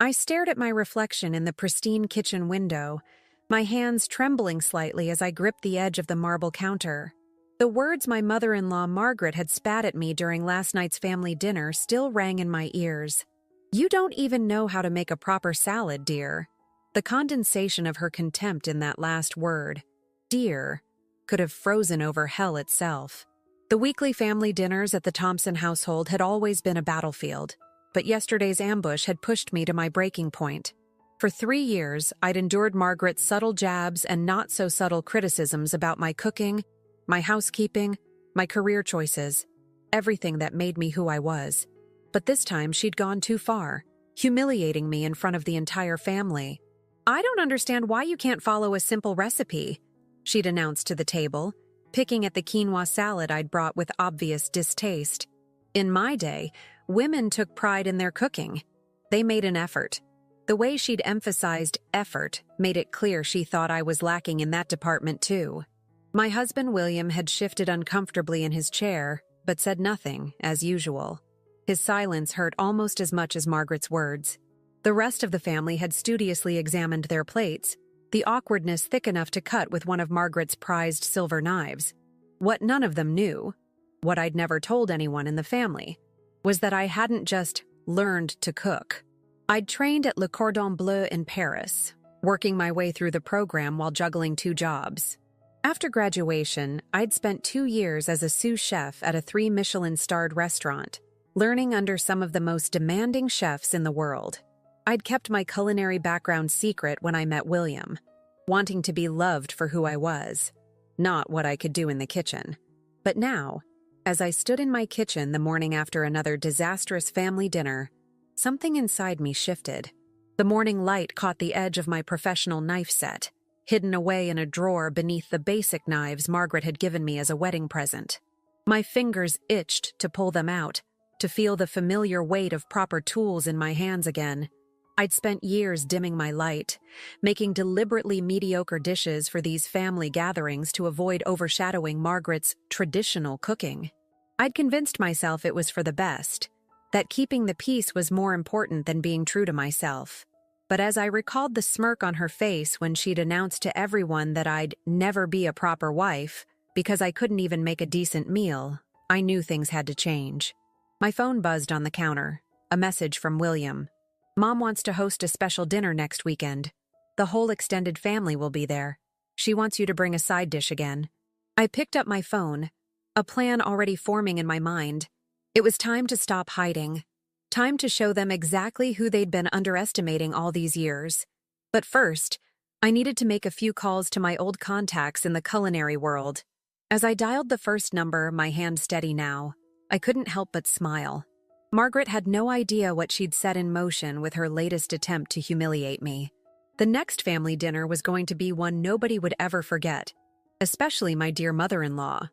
I stared at my reflection in the pristine kitchen window, my hands trembling slightly as I gripped the edge of the marble counter. The words my mother-in-law Margaret had spat at me during last night's family dinner still rang in my ears. "You don't even know how to make a proper salad, dear." The condensation of her contempt in that last word, dear, could have frozen over hell itself. The weekly family dinners at the Thompson household had always been a battlefield, but yesterday's ambush had pushed me to my breaking point. For 3 years, I'd endured Margaret's subtle jabs and not-so-subtle criticisms about my cooking, my housekeeping, my career choices, everything that made me who I was. But this time she'd gone too far, humiliating me in front of the entire family. "I don't understand why you can't follow a simple recipe," she'd announced to the table, picking at the quinoa salad I'd brought with obvious distaste. In my day, women took pride in their cooking. They made an effort. The way she'd emphasized effort made it clear she thought I was lacking in that department too. My husband William had shifted uncomfortably in his chair, but said nothing, as usual. His silence hurt almost as much as Margaret's words. The rest of the family had studiously examined their plates, the awkwardness thick enough to cut with one of Margaret's prized silver knives. What none of them knew, what I'd never told anyone in the family, was that I hadn't just learned to cook. I'd trained at Le Cordon Bleu in Paris, working my way through the program while juggling 2 jobs. After graduation, I'd spent 2 years as a sous chef at a 3 Michelin-starred restaurant, learning under some of the most demanding chefs in the world. I'd kept my culinary background secret when I met William, wanting to be loved for who I was, not what I could do in the kitchen. But now, as I stood in my kitchen the morning after another disastrous family dinner, something inside me shifted. The morning light caught the edge of my professional knife set, hidden away in a drawer beneath the basic knives Margaret had given me as a wedding present. My fingers itched to pull them out, to feel the familiar weight of proper tools in my hands again. I'd spent years dimming my light, making deliberately mediocre dishes for these family gatherings to avoid overshadowing Margaret's traditional cooking. I'd convinced myself it was for the best, that keeping the peace was more important than being true to myself. But as I recalled the smirk on her face when she'd announced to everyone that I'd never be a proper wife because I couldn't even make a decent meal, I knew things had to change. My phone buzzed on the counter, a message from William. "Mom wants to host a special dinner next weekend. The whole extended family will be there. She wants you to bring a side dish again." I picked up my phone, a plan already forming in my mind. It was time to stop hiding. Time to show them exactly who they'd been underestimating all these years. But first, I needed to make a few calls to my old contacts in the culinary world. As I dialed the first number, my hand steady now, I couldn't help but smile. Margaret had no idea what she'd set in motion with her latest attempt to humiliate me. The next family dinner was going to be one nobody would ever forget, especially my dear mother-in-law.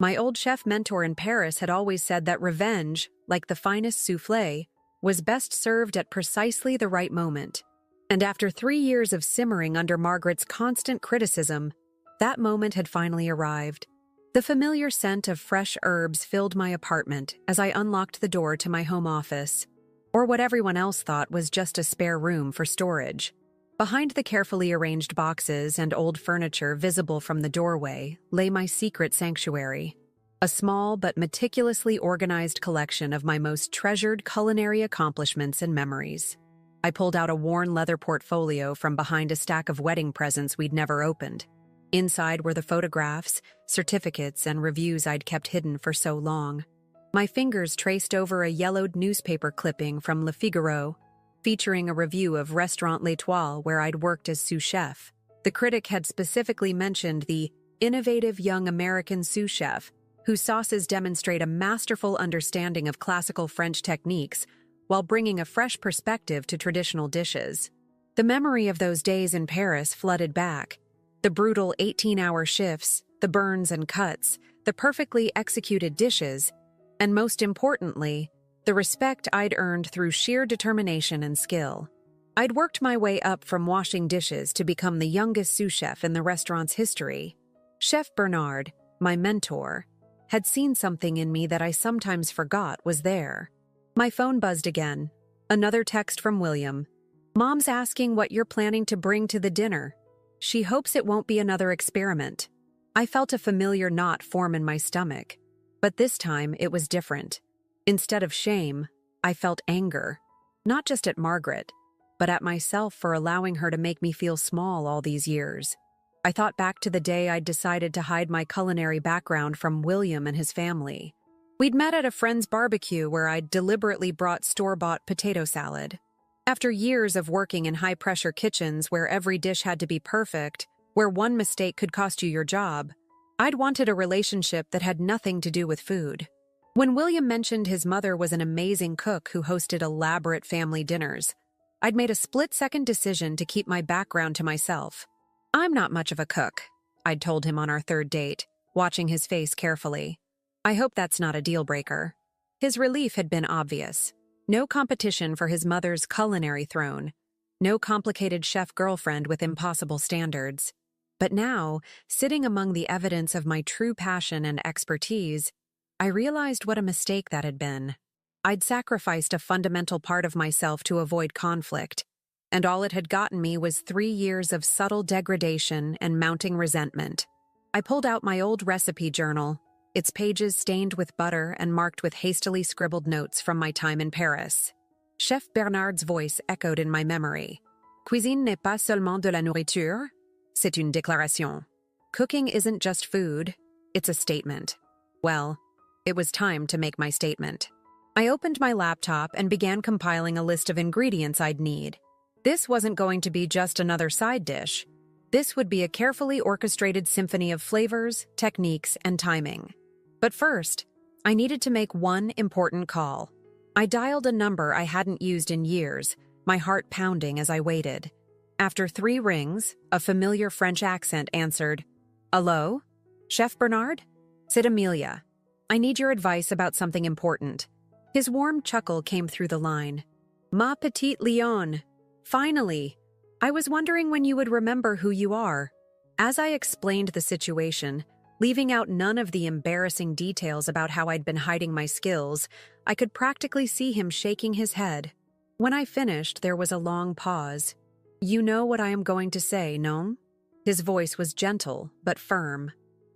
My old chef mentor in Paris had always said that revenge, like the finest soufflé, was best served at precisely the right moment. And after 3 years of simmering under Margaret's constant criticism, that moment had finally arrived. The familiar scent of fresh herbs filled my apartment as I unlocked the door to my home office, or what everyone else thought was just a spare room for storage. Behind the carefully arranged boxes and old furniture visible from the doorway lay my secret sanctuary, a small but meticulously organized collection of my most treasured culinary accomplishments and memories. I pulled out a worn leather portfolio from behind a stack of wedding presents we'd never opened. Inside were the photographs, certificates, and reviews I'd kept hidden for so long. My fingers traced over a yellowed newspaper clipping from Le Figaro, featuring a review of Restaurant L'Étoile where I'd worked as sous chef. The critic had specifically mentioned the innovative young American sous chef, whose sauces demonstrate a masterful understanding of classical French techniques while bringing a fresh perspective to traditional dishes. The memory of those days in Paris flooded back. The brutal 18-hour shifts, the burns and cuts, the perfectly executed dishes, and most importantly, the respect I'd earned through sheer determination and skill. I'd worked my way up from washing dishes to become the youngest sous chef in the restaurant's history. Chef Bernard, my mentor, had seen something in me that I sometimes forgot was there. My phone buzzed again. Another text from William. Mom's asking what you're planning to bring to the dinner. She hopes it won't be another experiment. I felt a familiar knot form in my stomach, but this time it was different. Instead of shame, I felt anger, not just at Margaret, but at myself for allowing her to make me feel small all these years. I thought back to the day I'd decided to hide my culinary background from William and his family. We'd met at a friend's barbecue where I'd deliberately brought store-bought potato salad. After years of working in high-pressure kitchens where every dish had to be perfect, where one mistake could cost you your job, I'd wanted a relationship that had nothing to do with food. When William mentioned his mother was an amazing cook who hosted elaborate family dinners, I'd made a split-second decision to keep my background to myself. I'm not much of a cook, I'd told him on our third date, watching his face carefully. I hope that's not a deal-breaker. His relief had been obvious. No competition for his mother's culinary throne. No complicated chef girlfriend with impossible standards. But now, sitting among the evidence of my true passion and expertise, I realized what a mistake that had been. I'd sacrificed a fundamental part of myself to avoid conflict, and all it had gotten me was 3 years of subtle degradation and mounting resentment. I pulled out my old recipe journal, its pages stained with butter and marked with hastily scribbled notes from my time in Paris. Chef Bernard's voice echoed in my memory. Cuisine n'est pas seulement de la nourriture, c'est une déclaration. Cooking isn't just food, it's a statement. Well, it was time to make my statement. I opened my laptop and began compiling a list of ingredients I'd need. This wasn't going to be just another side dish. This would be a carefully orchestrated symphony of flavors, techniques, and timing. But first, I needed to make one important call. I dialed a number I hadn't used in years, my heart pounding as I waited. After 3 rings, a familiar French accent answered, "Hello? Chef Bernard? C'est Amelia. I need your advice about something important." His warm chuckle came through the line. "Ma petite Lionne. Finally. I was wondering when you would remember who you are." As I explained the situation, leaving out none of the embarrassing details about how I'd been hiding my skills, I could practically see him shaking his head. When I finished, there was a long pause. "You know what I am going to say, non?" His voice was gentle, but firm.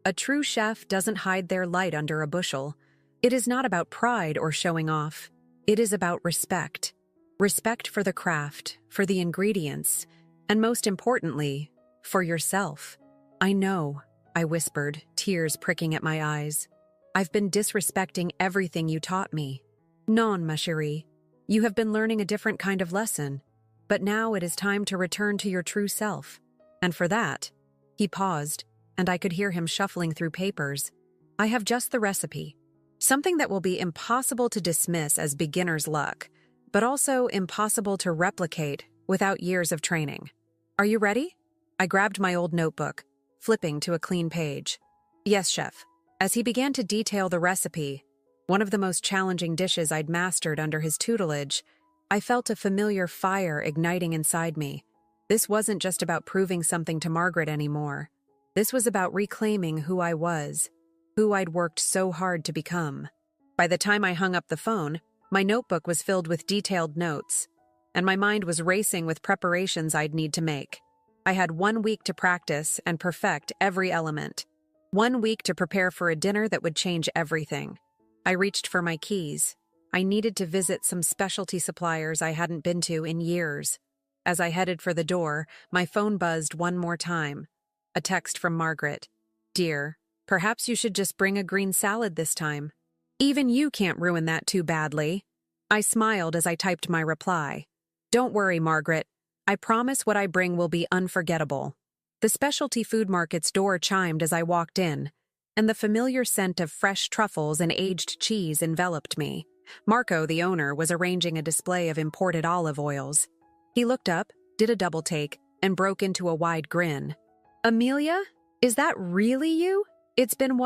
A true chef doesn't hide their light under a bushel. It is not about pride or showing off. It is about respect. Respect for the craft, for the ingredients, and most importantly, for yourself. "I know," I whispered, tears pricking at my eyes. "I've been disrespecting everything you taught me." "Non, ma chérie. You have been learning a different kind of lesson. But now it is time to return to your true self. And for that," he paused, and I could hear him shuffling through papers. "I have just the recipe. Something that will be impossible to dismiss as beginner's luck, but also impossible to replicate without years of training. Are you ready?" I grabbed my old notebook, flipping to a clean page. "Yes, chef." As he began to detail the recipe, one of the most challenging dishes I'd mastered under his tutelage, I felt a familiar fire igniting inside me. This wasn't just about proving something to Margaret anymore. This was about reclaiming who I was, who I'd worked so hard to become. By the time I hung up the phone, my notebook was filled with detailed notes, and my mind was racing with preparations I'd need to make. I had 1 week to practice and perfect every element. 1 week to prepare for a dinner that would change everything. I reached for my keys. I needed to visit some specialty suppliers I hadn't been to in years. As I headed for the door, my phone buzzed one more time. A text from Margaret. "Dear, perhaps you should just bring a green salad this time. Even you can't ruin that too badly." I smiled as I typed my reply. "Don't worry, Margaret. I promise what I bring will be unforgettable." The specialty food market's door chimed as I walked in, and the familiar scent of fresh truffles and aged cheese enveloped me. Marco, the owner, was arranging a display of imported olive oils. He looked up, did a double take, and broke into a wide grin. "Amelia? Is that really you? It's been,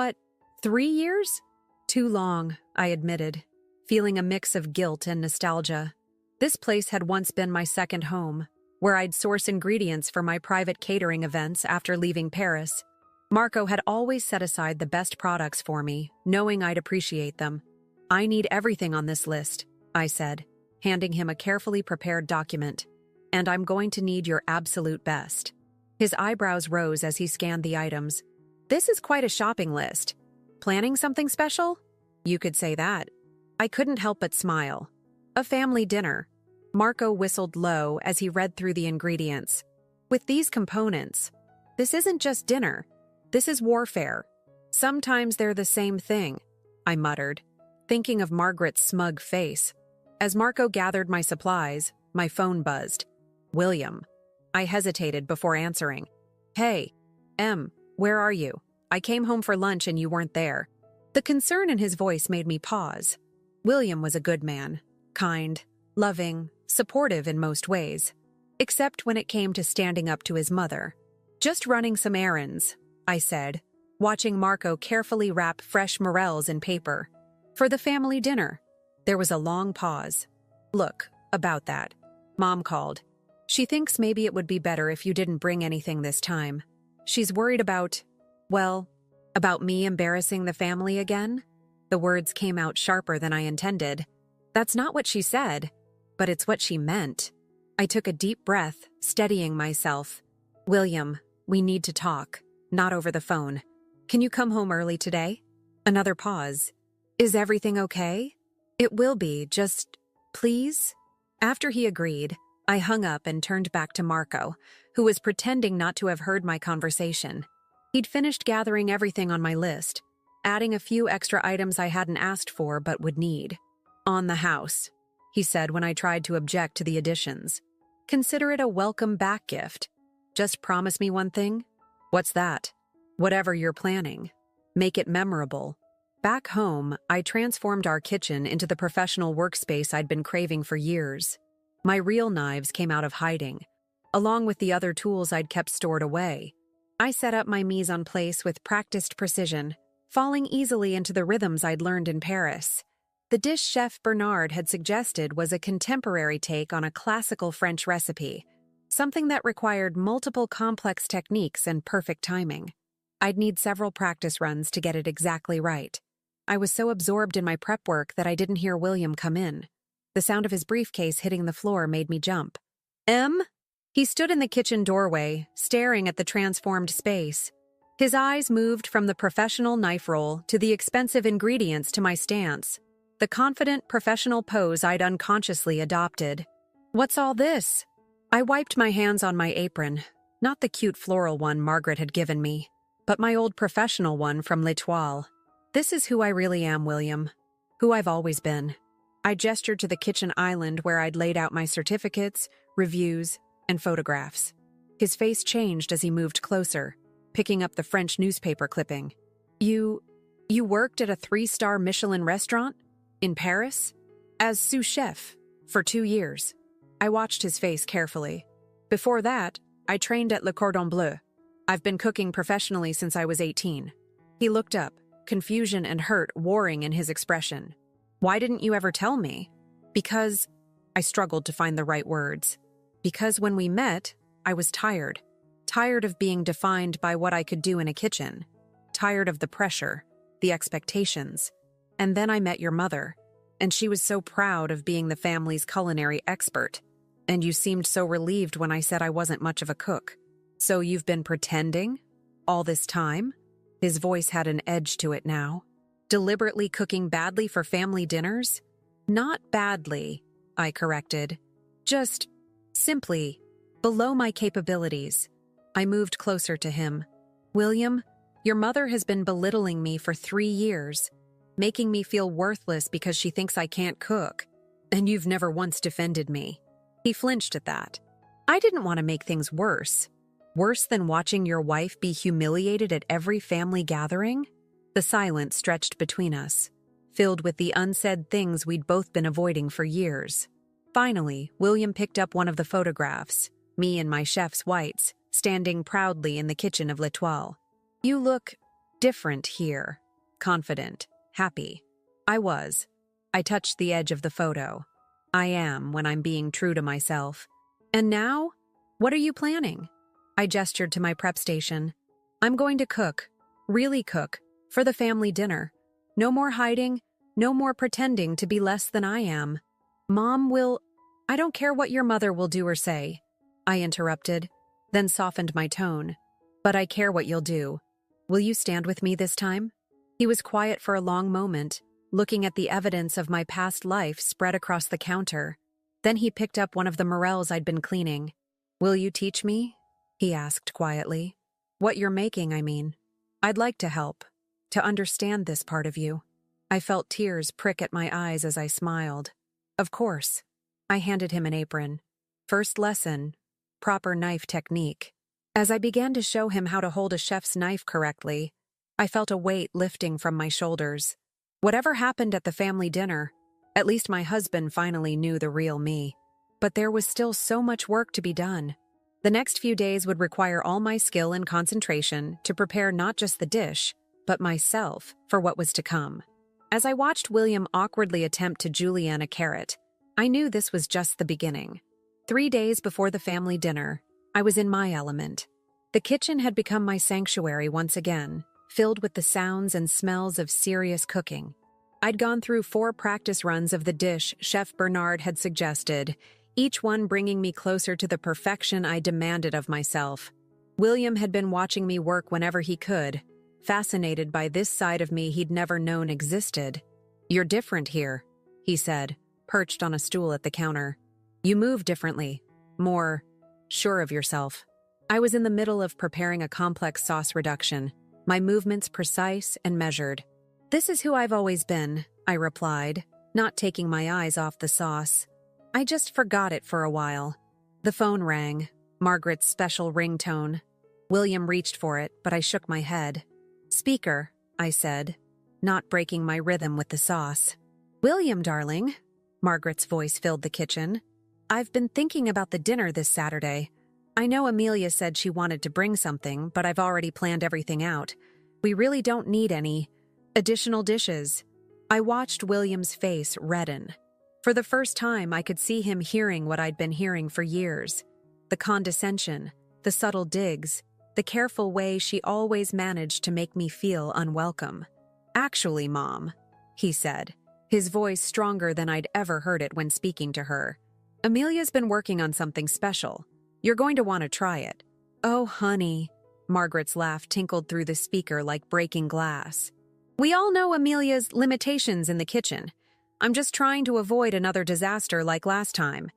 3 years?" "Too long," I admitted, feeling a mix of guilt and nostalgia. This place had once been my second home, where I'd source ingredients for my private catering events after leaving Paris. Marco had always set aside the best products for me, knowing I'd appreciate them. "I need everything on this list," I said, handing him a carefully prepared document. and I'm going to need your absolute best." His eyebrows rose as he scanned the items. "This is quite a shopping list. Planning something special?" "You could say that." I couldn't help but smile. "A family dinner." Marco whistled low as he read through the ingredients. "With these components, this isn't just dinner. This is warfare. Sometimes they're the same thing," I muttered, thinking of Margaret's smug face. As Marco gathered my supplies, my phone buzzed. "William." I hesitated before answering. "Hey, where are you? I came home for lunch and you weren't there." The concern in his voice made me pause. William was a good man, kind, loving, supportive in most ways, except when it came to standing up to his mother. "Just running some errands," I said, watching Marco carefully wrap fresh morels in paper. "For the family dinner." There was a long pause. "Look, about that. Mom called. She thinks maybe it would be better if you didn't bring anything this time. She's worried about me embarrassing the family again." The words came out sharper than I intended. "That's not what she said, but it's what she meant." I took a deep breath, steadying myself. "William, we need to talk, not over the phone. Can you come home early today?" Another pause. "Is everything okay?" "It will be, just, please?" After he agreed, I hung up and turned back to Marco, who was pretending not to have heard my conversation. He'd finished gathering everything on my list, adding a few extra items I hadn't asked for but would need. "On the house," he said when I tried to object to the additions. "Consider it a welcome back gift. Just promise me one thing." "What's that?" "Whatever you're planning. Make it memorable." Back home, I transformed our kitchen into the professional workspace I'd been craving for years. My real knives came out of hiding, along with the other tools I'd kept stored away. I set up my mise en place with practiced precision, falling easily into the rhythms I'd learned in Paris. The dish Chef Bernard had suggested was a contemporary take on a classical French recipe, something that required multiple complex techniques and perfect timing. I'd need several practice runs to get it exactly right. I was so absorbed in my prep work that I didn't hear William come in. The sound of his briefcase hitting the floor made me jump. He stood in the kitchen doorway, staring at the transformed space. His eyes moved from the professional knife roll to the expensive ingredients to my stance, the confident professional pose I'd unconsciously adopted. "What's all this?" I wiped my hands on my apron, not the cute floral one Margaret had given me, but my old professional one from L'Etoile. "This is who I really am, William. Who I've always been." I gestured to the kitchen island where I'd laid out my certificates, reviews, and photographs. His face changed as he moved closer, picking up the French newspaper clipping. You worked at a 3-star Michelin restaurant? In Paris? As sous chef? For 2 years." I watched his face carefully. "Before that, I trained at Le Cordon Bleu. I've been cooking professionally since I was 18. He looked up, confusion and hurt warring in his expression. "Why didn't you ever tell me?" "Because..." I struggled to find the right words. "Because when we met, I was tired. Tired of being defined by what I could do in a kitchen. Tired of the pressure, the expectations. And then I met your mother, and she was so proud of being the family's culinary expert. And you seemed so relieved when I said I wasn't much of a cook. So you've been pretending? All this time?" His voice had an edge to it now. "Deliberately cooking badly for family dinners?" "Not badly," I corrected. "Just, simply, below my capabilities." I moved closer to him. "William, your mother has been belittling me for 3 years, making me feel worthless because she thinks I can't cook. And you've never once defended me." He flinched at that. "I didn't want to make things worse. Worse than watching your wife be humiliated at every family gathering?" The silence stretched between us, filled with the unsaid things we'd both been avoiding for years. Finally, William picked up one of the photographs, me in my chef's whites, standing proudly in the kitchen of L'Etoile. "You look different here. Confident, happy." I was. I touched the edge of the photo. I am when I'm being true to myself. "And now? What are you planning?" I gestured to my prep station. "I'm going to cook, really cook, for the family dinner. No more hiding, no more pretending to be less than I am. Mom will... I don't care what your mother will do or say. I interrupted, then softened my tone. But I care what you'll do. Will you stand with me this time? He was quiet for a long moment, looking at the evidence of my past life spread across the counter. Then he picked up one of the morels I'd been cleaning. Will you teach me? He asked quietly. What you're making, I mean. I'd like to help, to understand this part of you. I felt tears prick at my eyes as I smiled. Of course. I handed him an apron. First lesson, proper knife technique. As I began to show him how to hold a chef's knife correctly, I felt a weight lifting from my shoulders. Whatever happened at the family dinner, at least my husband finally knew the real me. But there was still so much work to be done. The next few days would require all my skill and concentration to prepare not just the dish, but myself for what was to come. As I watched William awkwardly attempt to julienne a carrot, I knew this was just the beginning. 3 days before the family dinner, I was in my element. The kitchen had become my sanctuary once again, filled with the sounds and smells of serious cooking. I'd gone through 4 practice runs of the dish Chef Bernard had suggested, each one bringing me closer to the perfection I demanded of myself. William had been watching me work whenever he could, fascinated by this side of me he'd never known existed. You're different here, he said, perched on a stool at the counter. You move differently, more sure of yourself. I was in the middle of preparing a complex sauce reduction, my movements precise and measured. This is who I've always been, I replied, not taking my eyes off the sauce. I just forgot it for a while. The phone rang, Margaret's special ringtone. William reached for it, but I shook my head. Speaker, I said, not breaking my rhythm with the sauce. William, darling, Margaret's voice filled the kitchen. I've been thinking about the dinner this Saturday. I know Amelia said she wanted to bring something, but I've already planned everything out. We really don't need any additional dishes. I watched William's face redden. For the first time, I could see him hearing what I'd been hearing for years. The condescension, the subtle digs, the careful way she always managed to make me feel unwelcome. Actually, Mom, he said, his voice stronger than I'd ever heard it when speaking to her. Amelia's been working on something special. You're going to want to try it. Oh, honey, Margaret's laugh tinkled through the speaker like breaking glass. We all know Amelia's limitations in the kitchen. I'm just trying to avoid another disaster like last time.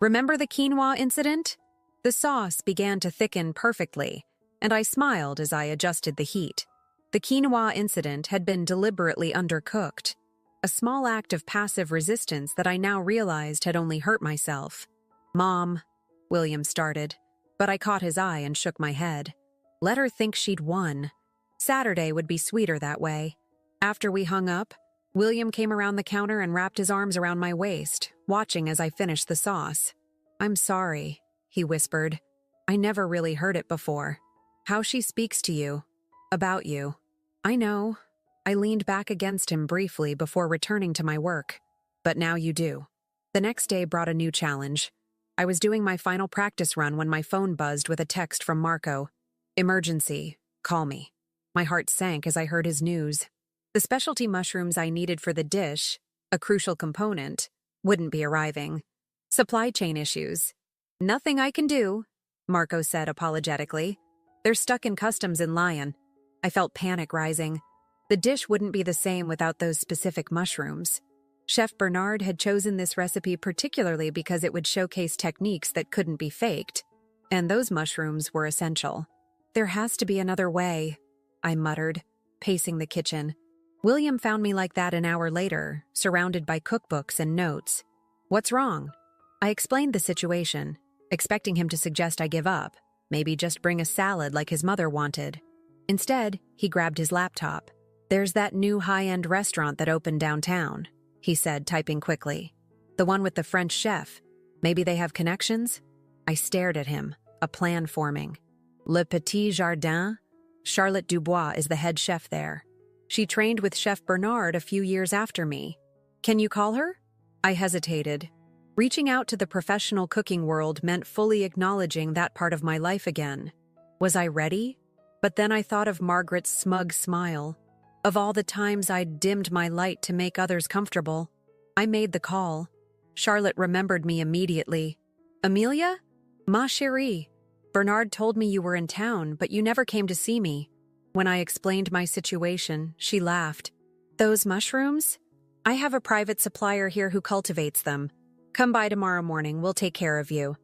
Remember the quinoa incident? The sauce began to thicken perfectly, and I smiled as I adjusted the heat. The quinoa incident had been deliberately undercooked, a small act of passive resistance that I now realized had only hurt myself. Mom, William started, but I caught his eye and shook my head. Let her think she'd won. Saturday would be sweeter that way. After we hung up, William came around the counter and wrapped his arms around my waist, watching as I finished the sauce. I'm sorry, he whispered. I never really heard it before. How she speaks to you. About you. I know. I leaned back against him briefly before returning to my work. But now you do. The next day brought a new challenge. I was doing my final practice run when my phone buzzed with a text from Marco. Emergency. Call me. My heart sank as I heard his news. The specialty mushrooms I needed for the dish, a crucial component, wouldn't be arriving. Supply chain issues. Nothing I can do, Marco said apologetically. They're stuck in customs in Lyon. I felt panic rising. The dish wouldn't be the same without those specific mushrooms. Chef Bernard had chosen this recipe particularly because it would showcase techniques that couldn't be faked, and those mushrooms were essential. There has to be another way, I muttered, pacing the kitchen. William found me like that an hour later, surrounded by cookbooks and notes. What's wrong? I explained the situation, expecting him to suggest I give up, maybe just bring a salad like his mother wanted. Instead, he grabbed his laptop. There's that new high-end restaurant that opened downtown, he said, typing quickly. The one with the French chef. Maybe they have connections? I stared at him, a plan forming. Le Petit Jardin? Charlotte Dubois is the head chef there. She trained with Chef Bernard a few years after me. Can you call her? I hesitated. Reaching out to the professional cooking world meant fully acknowledging that part of my life again. Was I ready? But then I thought of Margaret's smug smile. Of all the times I'd dimmed my light to make others comfortable. I made the call. Charlotte remembered me immediately. Amelia? Ma chérie, Bernard told me you were in town, but you never came to see me. When I explained my situation, she laughed. Those mushrooms? I have a private supplier here who cultivates them. Come by tomorrow morning, we'll take care of you.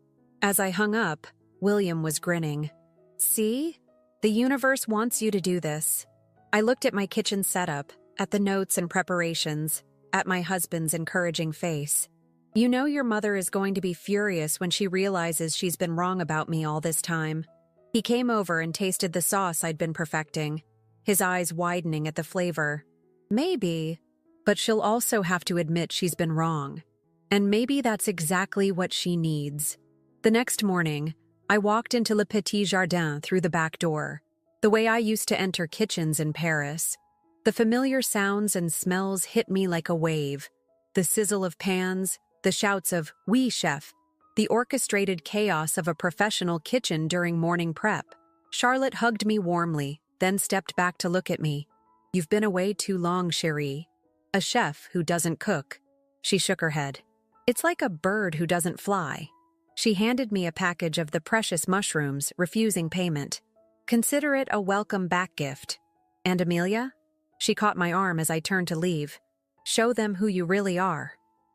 As I hung up, William was grinning. See? The universe wants you to do this. I looked at my kitchen setup, at the notes and preparations, at my husband's encouraging face. You know your mother is going to be furious when she realizes she's been wrong about me all this time. He came over and tasted the sauce I'd been perfecting, his eyes widening at the flavor. Maybe, but she'll also have to admit she's been wrong. And maybe that's exactly what she needs. The next morning, I walked into Le Petit Jardin through the back door, the way I used to enter kitchens in Paris. The familiar sounds and smells hit me like a wave. The sizzle of pans, the shouts of "Oui, chef," the orchestrated chaos of a professional kitchen during morning prep. Charlotte hugged me warmly, then stepped back to look at me. You've been away too long, chérie. A chef who doesn't cook. She shook her head. It's like a bird who doesn't fly. She handed me a package of the precious mushrooms, refusing payment. Consider it a welcome back gift. And Amelia? She caught my arm as I turned to leave. Show them who you really are.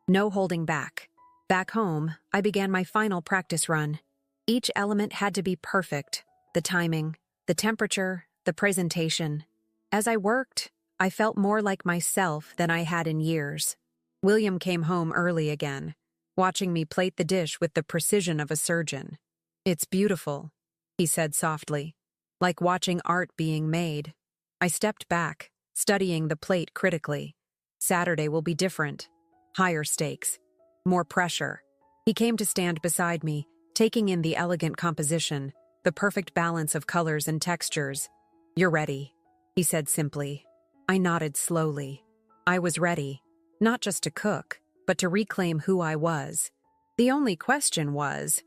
No holding back. Back home, I began my final practice run. Each element had to be perfect. The timing, the temperature, the presentation. As I worked, I felt more like myself than I had in years. William came home early again, watching me plate the dish with the precision of a surgeon. It's beautiful, he said softly, like watching art being made. I stepped back, studying the plate critically. Saturday will be different. Higher stakes. More pressure. He came to stand beside me, taking in the elegant composition, the perfect balance of colors and textures. You're ready, he said simply. I nodded slowly. I was ready, not just to cook, but to reclaim who I was. The only question was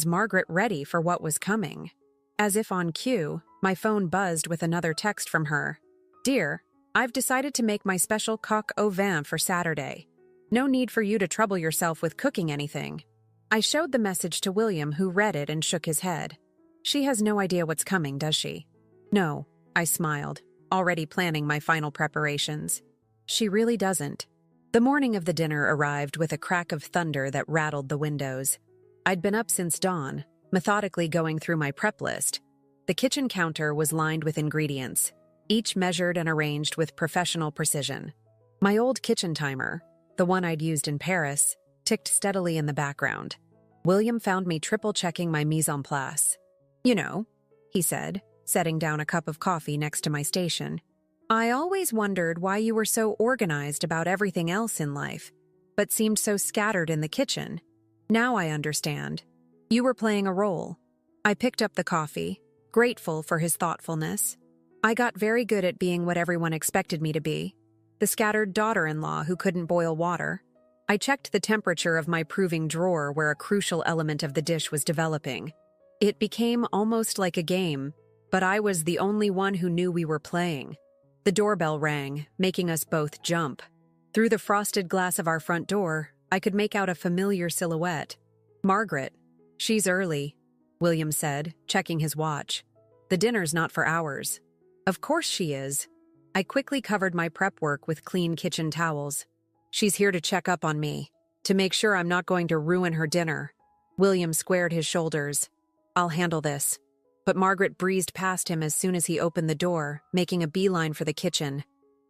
Margaret ready for what was coming? As if on cue, my phone buzzed with another text from her. Dear, I've decided to make my special coq au vin for Saturday. No need for you to trouble yourself with cooking anything. I showed the message to William, who read it and shook his head. She has no idea what's coming, does she? No, I smiled, already planning my final preparations. She really doesn't. The morning of the dinner arrived with a crack of thunder that rattled the windows. I'd been up since dawn, methodically going through my prep list. The kitchen counter was lined with ingredients, each measured and arranged with professional precision. My old kitchen timer, the one I'd used in Paris, ticked steadily in the background. William found me triple-checking my mise en place. You know, he said, setting down a cup of coffee next to my station. I always wondered why you were so organized about everything else in life, but seemed so scattered in the kitchen. Now I understand. You were playing a role. I picked up the coffee, grateful for his thoughtfulness. I got very good at being what everyone expected me to be. The scattered daughter-in-law who couldn't boil water. I checked the temperature of my proving drawer where a crucial element of the dish was developing. It became almost like a game, but I was the only one who knew we were playing. The doorbell rang, making us both jump. Through the frosted glass of our front door, I could make out a familiar silhouette. Margaret. She's early, William said, checking his watch. The dinner's not for hours. Of course she is. I quickly covered my prep work with clean kitchen towels. She's here to check up on me, to make sure I'm not going to ruin her dinner. William squared his shoulders. I'll handle this. But Margaret breezed past him as soon as he opened the door, making a beeline for the kitchen.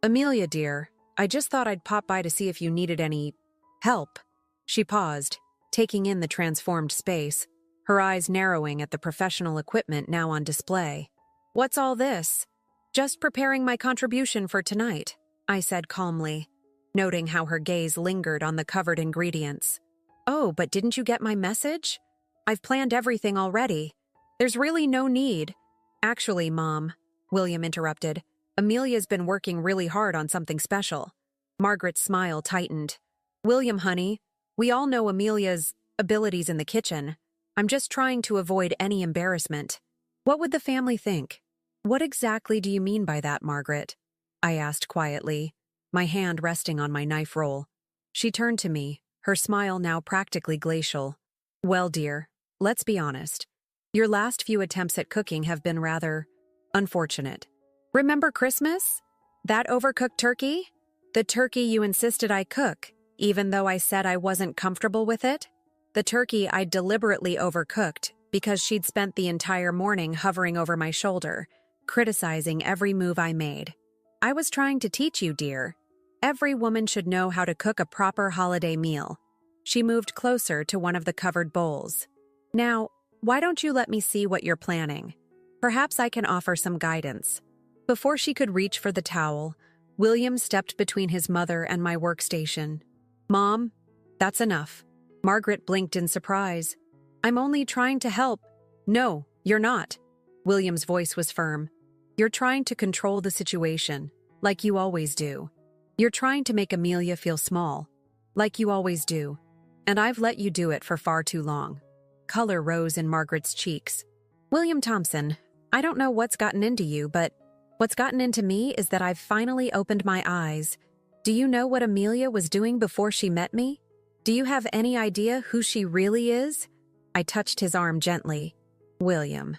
Amelia, dear, I just thought I'd pop by to see if you needed any help. She paused, taking in the transformed space, her eyes narrowing at the professional equipment now on display. What's all this? Just preparing my contribution for tonight, I said calmly, noting how her gaze lingered on the covered ingredients. Oh, but didn't you get my message? I've planned everything already. There's really no need. Actually, Mom, William interrupted, Amelia's been working really hard on something special. Margaret's smile tightened. William, honey, we all know Amelia's abilities in the kitchen. I'm just trying to avoid any embarrassment. What would the family think? What exactly do you mean by that, Margaret? I asked quietly, my hand resting on my knife roll. She turned to me, her smile now practically glacial. Well, dear, let's be honest. Your last few attempts at cooking have been rather unfortunate. Remember Christmas? That overcooked turkey? The turkey you insisted I cook, even though I said I wasn't comfortable with it? The turkey I deliberately overcooked because she'd spent the entire morning hovering over my shoulder, criticizing every move I made. I was trying to teach you, dear. Every woman should know how to cook a proper holiday meal. She moved closer to one of the covered bowls. Now, why don't you let me see what you're planning? Perhaps I can offer some guidance. Before she could reach for the towel, William stepped between his mother and my workstation. Mom, that's enough. Margaret blinked in surprise. I'm only trying to help. No, you're not. William's voice was firm. You're trying to control the situation, like you always do. You're trying to make Amelia feel small, like you always do. And I've let you do it for far too long. Color rose in Margaret's cheeks. William Thompson, I don't know what's gotten into you, but what's gotten into me is that I've finally opened my eyes. Do you know what Amelia was doing before she met me? Do you have any idea who she really is? I touched his arm gently. William,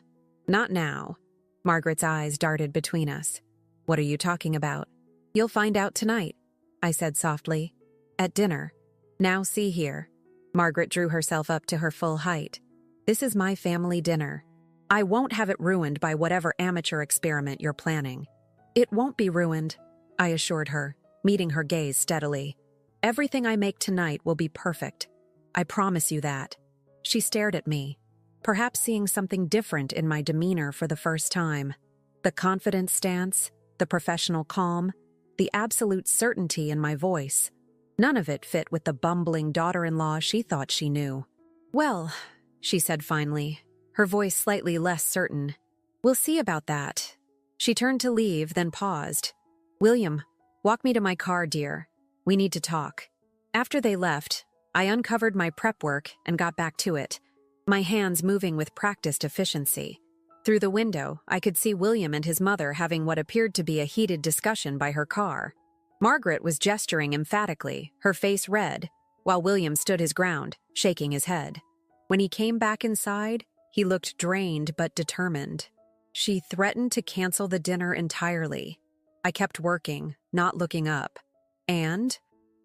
not now. Margaret's eyes darted between us. What are you talking about? You'll find out tonight, I said softly. At dinner. Now see here. Margaret drew herself up to her full height. This is my family dinner. I won't have it ruined by whatever amateur experiment you're planning. It won't be ruined, I assured her, meeting her gaze steadily. Everything I make tonight will be perfect. I promise you that. She stared at me, perhaps seeing something different in my demeanor for the first time. The confident stance, the professional calm, the absolute certainty in my voice. None of it fit with the bumbling daughter-in-law she thought she knew. Well, she said finally, her voice slightly less certain. We'll see about that. She turned to leave, then paused. William, walk me to my car, dear. We need to talk. After they left, I uncovered my prep work and got back to it, my hands moving with practiced efficiency. Through the window, I could see William and his mother having what appeared to be a heated discussion by her car. Margaret was gesturing emphatically, her face red, while William stood his ground, shaking his head. When he came back inside, he looked drained but determined. She threatened to cancel the dinner entirely. I kept working, not looking up. And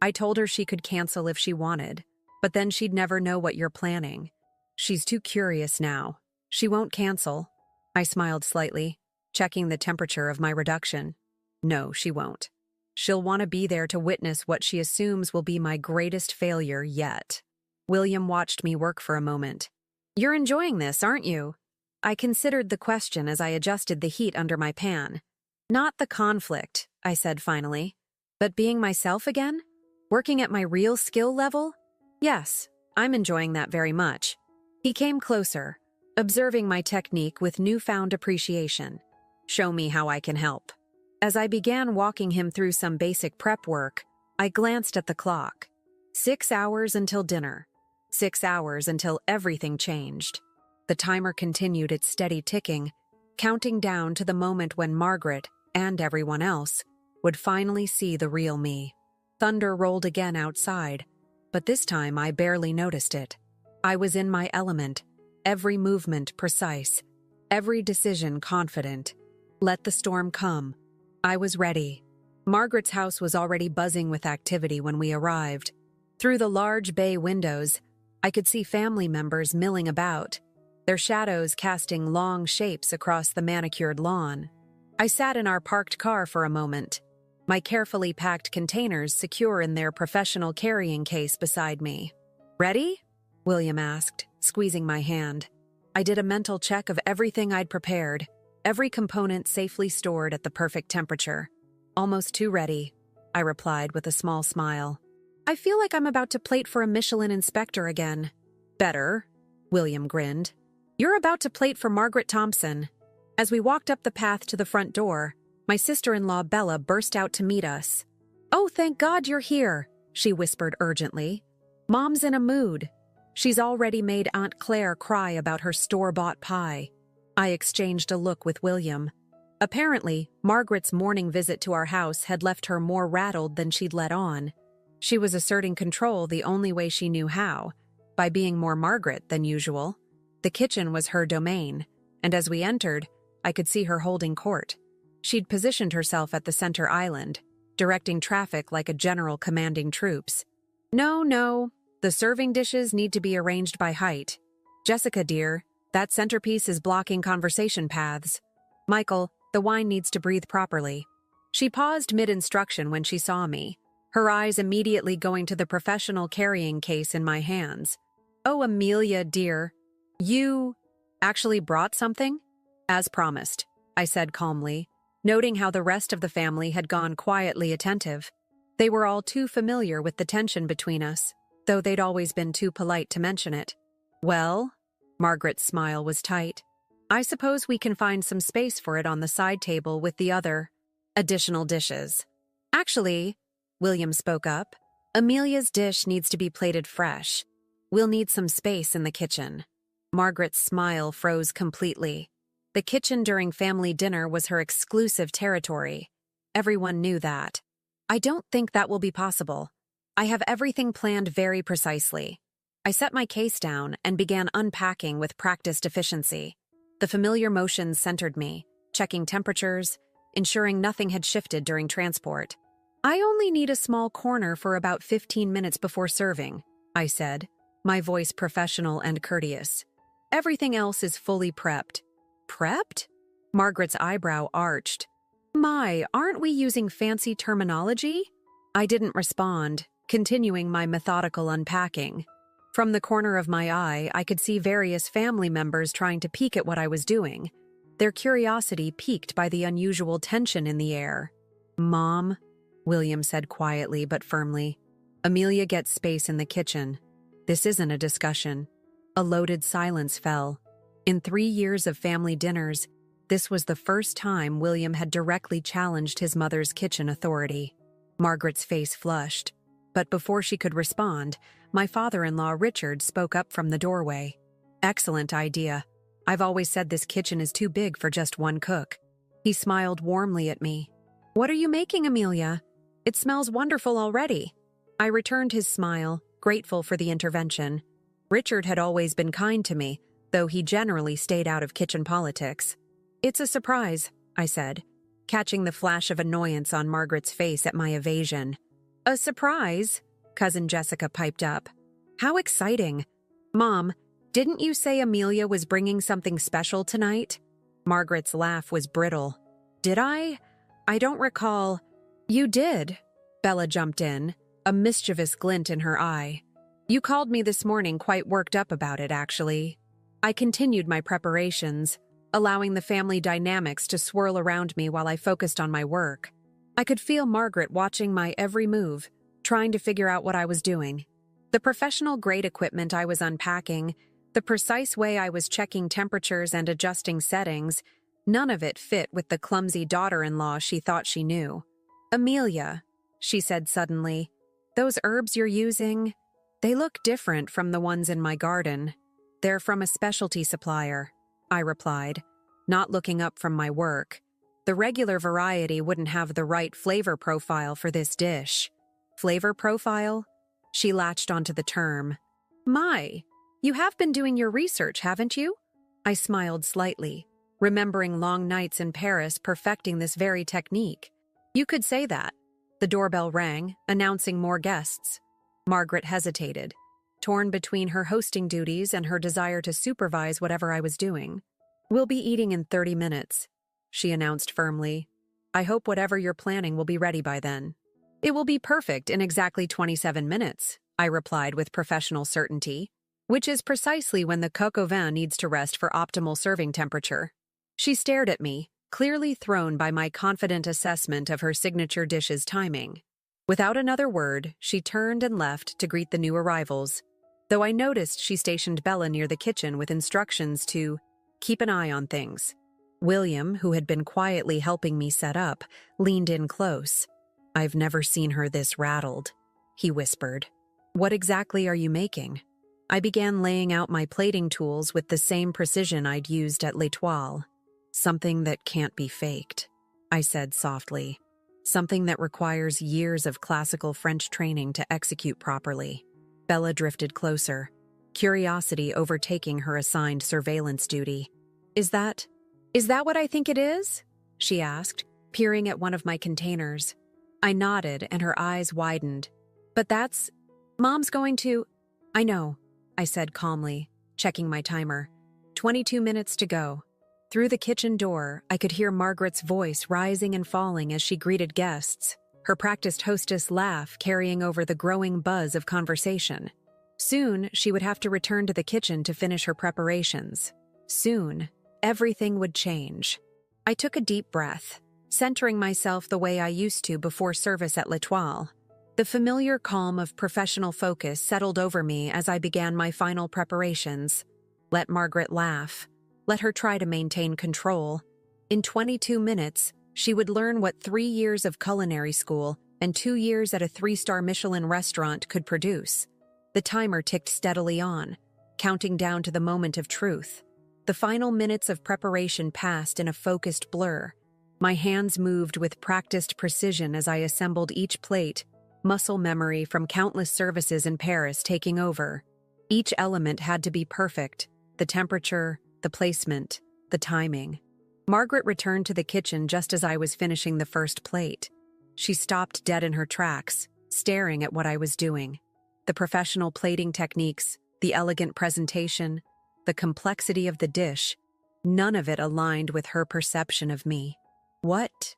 I told her she could cancel if she wanted, but then she'd never know what you're planning. She's too curious now. She won't cancel. I smiled slightly, checking the temperature of my reduction. No, she won't. She'll want to be there to witness what she assumes will be my greatest failure yet. William watched me work for a moment. You're enjoying this, aren't you? I considered the question as I adjusted the heat under my pan. Not the conflict, I said finally, but being myself again? Working at my real skill level? Yes, I'm enjoying that very much. He came closer, observing my technique with newfound appreciation. Show me how I can help. As I began walking him through some basic prep work, I glanced at the clock. 6 hours until dinner. 6 hours until everything changed. The timer continued its steady ticking, counting down to the moment when Margaret, and everyone else, would finally see the real me. Thunder rolled again outside, but this time I barely noticed it. I was in my element, every movement precise, every decision confident. Let the storm come. I was ready. Margaret's house was already buzzing with activity when we arrived. Through the large bay windows, I could see family members milling about, their shadows casting long shapes across the manicured lawn. I sat in our parked car for a moment, my carefully packed containers secure in their professional carrying case beside me. Ready? William asked, squeezing my hand. I did a mental check of everything I'd prepared, every component safely stored at the perfect temperature. Almost too ready, I replied with a small smile. I feel like I'm about to plate for a Michelin inspector again. Better, William grinned. You're about to plate for Margaret Thompson. As we walked up the path to the front door, my sister-in-law Bella burst out to meet us. Oh, thank God you're here, she whispered urgently. Mom's in a mood. She's already made Aunt Claire cry about her store-bought pie. I exchanged a look with William. Apparently, Margaret's morning visit to our house had left her more rattled than she'd let on. She was asserting control the only way she knew how, by being more Margaret than usual. The kitchen was her domain, and as we entered, I could see her holding court. She'd positioned herself at the center island, directing traffic like a general commanding troops. No, the serving dishes need to be arranged by height. Jessica, dear, that centerpiece is blocking conversation paths. Michael, the wine needs to breathe properly. She paused mid-instruction when she saw me, her eyes immediately going to the professional carrying case in my hands. Oh, Amelia, dear, you actually brought something? As promised, I said calmly, noting how the rest of the family had gone quietly attentive. They were all too familiar with the tension between us, though they'd always been too polite to mention it. Well, Margaret's smile was tight. I suppose we can find some space for it on the side table with the other additional dishes. Actually, William spoke up, Amelia's dish needs to be plated fresh. We'll need some space in the kitchen. Margaret's smile froze completely. The kitchen during family dinner was her exclusive territory. Everyone knew that. I don't think that will be possible. I have everything planned very precisely. I set my case down and began unpacking with practiced efficiency. The familiar motions centered me, checking temperatures, ensuring nothing had shifted during transport. I only need a small corner for about 15 minutes before serving, I said, my voice professional and courteous. Everything else is fully prepped. Prepped? Margaret's eyebrow arched. My, aren't we using fancy terminology? I didn't respond, continuing my methodical unpacking. From the corner of my eye, I could see various family members trying to peek at what I was doing, their curiosity piqued by the unusual tension in the air. Mom, William said quietly but firmly, Amelia gets space in the kitchen. This isn't a discussion. A loaded silence fell. In 3 years of family dinners, this was the first time William had directly challenged his mother's kitchen authority. Margaret's face flushed, but before she could respond, my father-in-law Richard spoke up from the doorway. Excellent idea. I've always said this kitchen is too big for just one cook. He smiled warmly at me. What are you making, Amelia? It smells wonderful already. I returned his smile, grateful for the intervention. Richard had always been kind to me, though he generally stayed out of kitchen politics. It's a surprise, I said, catching the flash of annoyance on Margaret's face at my evasion. A surprise? Cousin Jessica piped up. How exciting. Mom, didn't you say Amelia was bringing something special tonight? Margaret's laugh was brittle. Did I? I don't recall. You did. Bella jumped in, a mischievous glint in her eye. You called me this morning quite worked up about it, actually. I continued my preparations, allowing the family dynamics to swirl around me while I focused on my work. I could feel Margaret watching my every move, trying to figure out what I was doing. The professional-grade equipment I was unpacking, the precise way I was checking temperatures and adjusting settings, none of it fit with the clumsy daughter-in-law she thought she knew. Amelia, she said suddenly, those herbs you're using, they look different from the ones in my garden. They're from a specialty supplier, I replied, not looking up from my work. The regular variety wouldn't have the right flavor profile for this dish. Flavor profile? She latched onto the term. My, you have been doing your research, haven't you? I smiled slightly, remembering long nights in Paris perfecting this very technique. You could say that. The doorbell rang, announcing more guests. Margaret hesitated, torn between her hosting duties and her desire to supervise whatever I was doing. We'll be eating in 30 minutes, she announced firmly. I hope whatever you're planning will be ready by then. It will be perfect in exactly 27 minutes, I replied with professional certainty, which is precisely when the coq au vin needs to rest for optimal serving temperature. She stared at me, clearly thrown by my confident assessment of her signature dish's timing. Without another word, she turned and left to greet the new arrivals, though I noticed she stationed Bella near the kitchen with instructions to keep an eye on things. William, who had been quietly helping me set up, leaned in close. I've never seen her this rattled, he whispered. What exactly are you making? I began laying out my plating tools with the same precision I'd used at L'Etoile. Something that can't be faked, I said softly. Something that requires years of classical French training to execute properly. Bella drifted closer. curiosity overtaking her assigned surveillance duty. Is that what I think it is?" she asked, peering at one of my containers. I nodded and her eyes widened. "But Mom's going to—" "I know," I said calmly, checking my timer. 22 minutes to go. Through the kitchen door, I could hear Margaret's voice rising and falling as she greeted guests, her practiced hostess laugh carrying over the growing buzz of conversation. Soon, she would have to return to the kitchen to finish her preparations. Soon, everything would change. I took a deep breath, centering myself the way I used to before service at L'Etoile. The familiar calm of professional focus settled over me as I began my final preparations. Let Margaret laugh. Let her try to maintain control. In 22 minutes, she would learn what 3 years of culinary school and 2 years at a 3-star Michelin restaurant could produce. The timer ticked steadily on, counting down to the moment of truth. The final minutes of preparation passed in a focused blur. My hands moved with practiced precision as I assembled each plate, muscle memory from countless services in Paris taking over. Each element had to be perfect: the temperature, the placement, the timing. Margaret returned to the kitchen just as I was finishing the first plate. She stopped dead in her tracks, staring at what I was doing. The professional plating techniques, the elegant presentation, the complexity of the dish, none of it aligned with her perception of me. What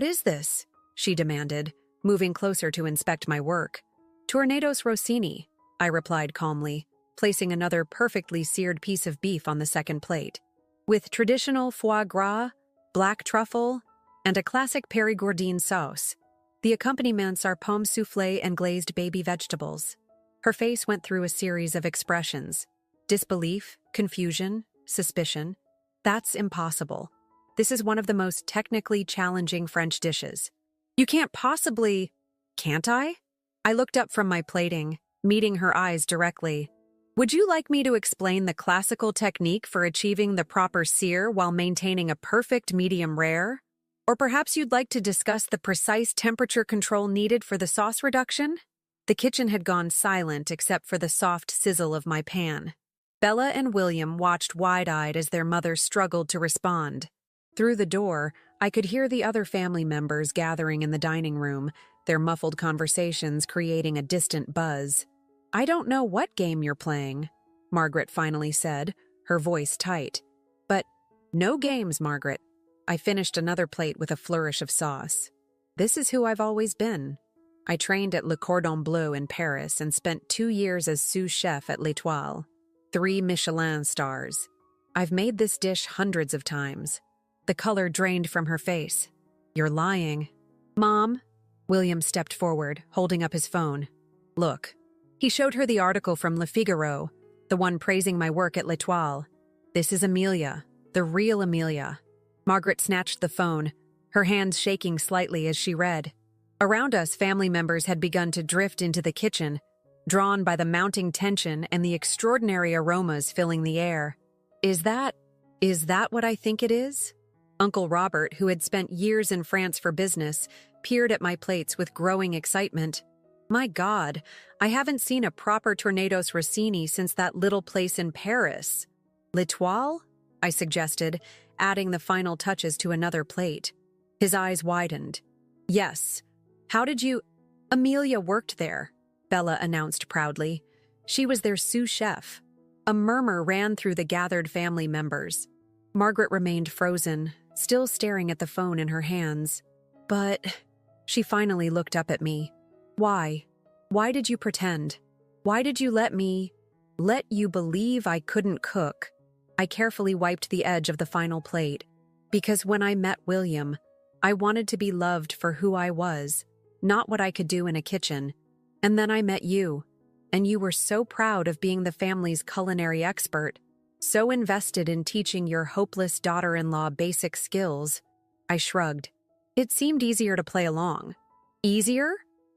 is this?" she demanded, moving closer to inspect my work. "Tornados Rossini," I replied calmly, placing another perfectly seared piece of beef on the second plate. With traditional foie gras, black truffle, and a classic Périgordine sauce. The accompaniments are pomme soufflé and glazed baby vegetables. Her face went through a series of expressions. Disbelief, confusion, suspicion. "That's impossible. This is one of the most technically challenging French dishes. You can't possibly—" "Can't I?" I looked up from my plating, meeting her eyes directly. "Would you like me to explain the classical technique for achieving the proper sear while maintaining a perfect medium rare? Or perhaps you'd like to discuss the precise temperature control needed for the sauce reduction?" The kitchen had gone silent except for the soft sizzle of my pan. Bella and William watched wide-eyed as their mother struggled to respond. Through the door, I could hear the other family members gathering in the dining room, their muffled conversations creating a distant buzz. "I don't know what game you're playing," Margaret finally said, her voice tight. "But no games, Margaret." I finished another plate with a flourish of sauce. "This is who I've always been. I trained at Le Cordon Bleu in Paris and spent 2 years as sous chef at L'Etoile. 3 Michelin stars. I've made this dish hundreds of times." The color drained from her face. "You're lying." "Mom?" William stepped forward, holding up his phone. "Look." He showed her the article from Le Figaro, the one praising my work at L'Etoile. "This is Amelia, the real Amelia." Margaret snatched the phone, her hands shaking slightly as she read. Around us, family members had begun to drift into the kitchen, drawn by the mounting tension and the extraordinary aromas filling the air. Is that what I think it is?" Uncle Robert, who had spent years in France for business, peered at my plates with growing excitement. "My God, I haven't seen a proper Tornados Rossini since that little place in Paris." "L'Etoile?" I suggested, adding the final touches to another plate. His eyes widened. "Yes. How did you—" "Amelia worked there," Bella announced proudly. "She was their sous chef." A murmur ran through the gathered family members. Margaret remained frozen, still staring at the phone in her hands. "But—" She finally looked up at me. "Why? Why did you pretend? Why did you let you believe I couldn't cook?" I carefully wiped the edge of the final plate. "Because when I met William, I wanted to be loved for who I was, not what I could do in a kitchen. And then I met you, and you were so proud of being the family's culinary expert, so invested in teaching your hopeless daughter-in-law basic skills." I shrugged. "It seemed easier to play along." "Easier?"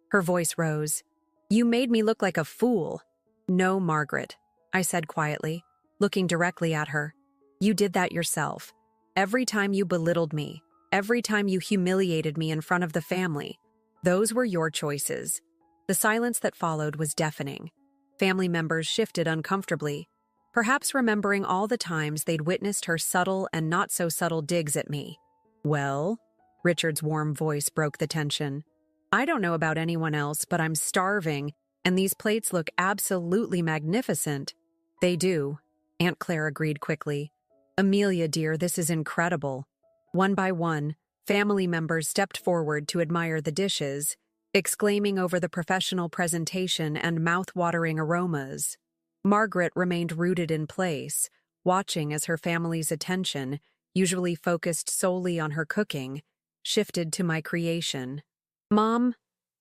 Her voice rose. "You made me look like a fool." "No, Margaret," I said quietly, looking directly at her. "You did that yourself. Every time you belittled me, every time you humiliated me in front of the family, those were your choices." The silence that followed was deafening. Family members shifted uncomfortably, perhaps remembering all the times they'd witnessed her subtle and not-so-subtle digs at me. "Well?" Richard's warm voice broke the tension. "I don't know about anyone else, but I'm starving, and these plates look absolutely magnificent." "They do," Aunt Claire agreed quickly. "Amelia, dear, this is incredible." One by one, family members stepped forward to admire the dishes, exclaiming over the professional presentation and mouth-watering aromas. Margaret remained rooted in place, watching as her family's attention, usually focused solely on her cooking, shifted to my creation. "Mom,"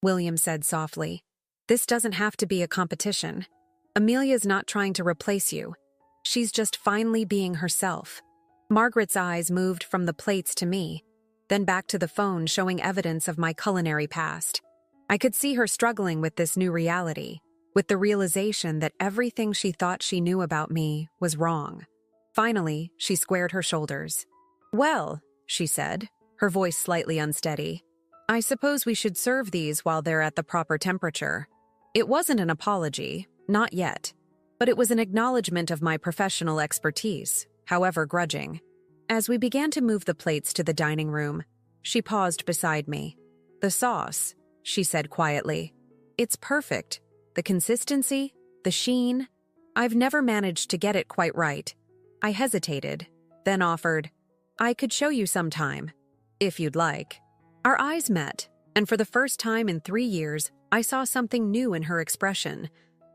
William said softly, "this doesn't have to be a competition. Amelia's not trying to replace you. She's just finally being herself." Margaret's eyes moved from the plates to me, then back to the phone, showing evidence of my culinary past. I could see her struggling with this new reality, with the realization that everything she thought she knew about me was wrong. Finally, she squared her shoulders. "Well," she said, her voice slightly unsteady, "I suppose we should serve these while they're at the proper temperature." It wasn't an apology, not yet, but it was an acknowledgement of my professional expertise, however grudging. As we began to move the plates to the dining room, she paused beside me. "The sauce," she said quietly. "It's perfect. The consistency, the sheen. I've never managed to get it quite right." I hesitated, then offered, "I could show you sometime, if you'd like." Our eyes met, and for the first time in 3 years, I saw something new in her expression,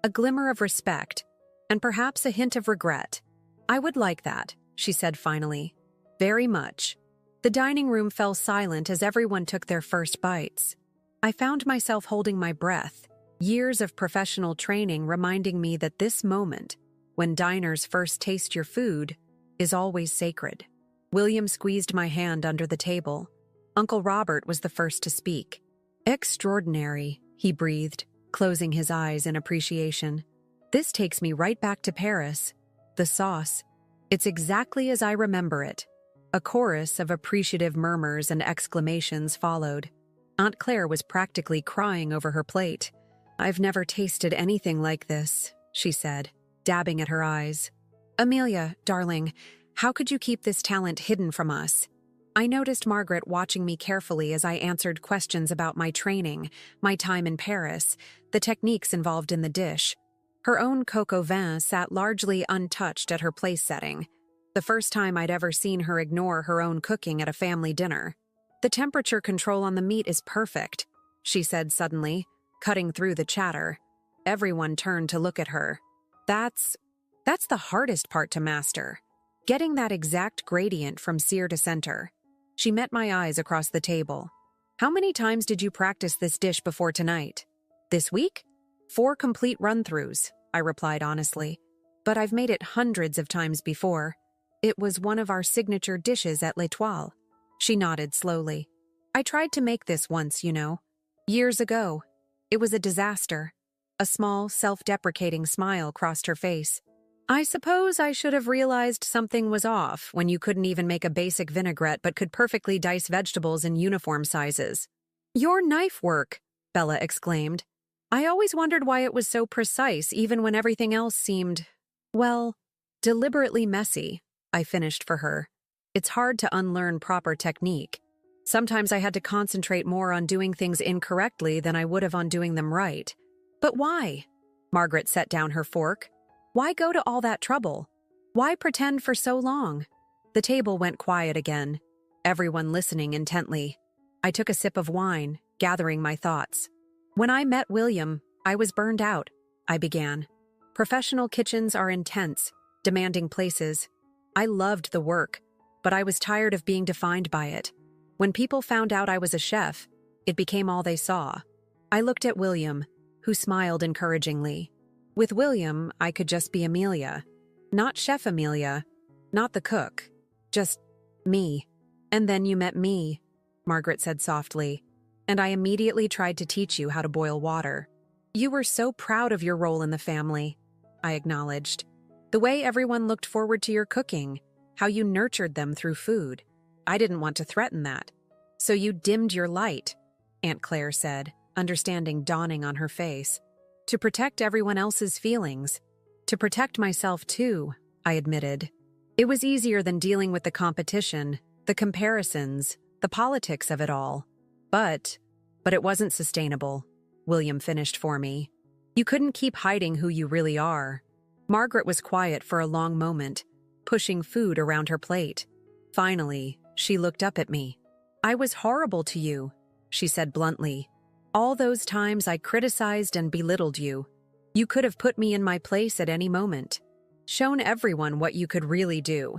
a glimmer of respect, and perhaps a hint of regret. "I would like that," she said finally. "Very much." The dining room fell silent as everyone took their first bites. I found myself holding my breath, years of professional training reminding me that this moment, when diners first taste your food, is always sacred. William squeezed my hand under the table. Uncle Robert was the first to speak. "Extraordinary," he breathed, closing his eyes in appreciation. "This takes me right back to Paris. The sauce. It's exactly as I remember it." A chorus of appreciative murmurs and exclamations followed. Aunt Claire was practically crying over her plate. "I've never tasted anything like this," she said, dabbing at her eyes. "Amelia, darling, how could you keep this talent hidden from us?" I noticed Margaret watching me carefully as I answered questions about my training, my time in Paris, the techniques involved in the dish. Her own coq au vin sat largely untouched at her place setting, the first time I'd ever seen her ignore her own cooking at a family dinner. "The temperature control on the meat is perfect," she said suddenly, cutting through the chatter. Everyone turned to look at her. That's the hardest part to master. Getting that exact gradient from sear to center." She met my eyes across the table. "How many times did you practice this dish before tonight?" "This week? 4 complete run-throughs," I replied honestly. "But I've made it hundreds of times before. It was one of our signature dishes at L'Étoile." She nodded slowly. "I tried to make this once, you know. Years ago. It was a disaster." A small, self-deprecating smile crossed her face. "I suppose I should have realized something was off when you couldn't even make a basic vinaigrette but could perfectly dice vegetables in uniform sizes." "Your knife work," Bella exclaimed. "I always wondered why it was so precise even when everything else seemed, well, deliberately messy," I finished for her. "It's hard to unlearn proper technique. Sometimes I had to concentrate more on doing things incorrectly than I would have on doing them right." "But why?" Margaret set down her fork. "Why go to all that trouble? Why pretend for so long?" The table went quiet again, everyone listening intently. I took a sip of wine, gathering my thoughts. "When I met William, I was burned out," I began. "Professional kitchens are intense, demanding places. I loved the work, but I was tired of being defined by it. When people found out I was a chef, it became all they saw." I looked at William, who smiled encouragingly. With William, I could just be Amelia. Not Chef Amelia, not the cook, just me. "And then you met me," Margaret said softly, "and I immediately tried to teach you how to boil water. You were so proud of your role in the family," I acknowledged. "The way everyone looked forward to your cooking, how you nurtured them through food. I didn't want to threaten that. So you dimmed your light," Aunt Claire said, understanding dawning on her face. To protect everyone else's feelings. To protect myself too, I admitted. It was easier than dealing with the competition, the comparisons, the politics of it all. But it wasn't sustainable, William finished for me. You couldn't keep hiding who you really are. Margaret was quiet for a long moment, pushing food around her plate. Finally, she looked up at me. I was horrible to you, she said bluntly. All those times I criticized and belittled you. You could have put me in my place at any moment. Shown everyone what you could really do.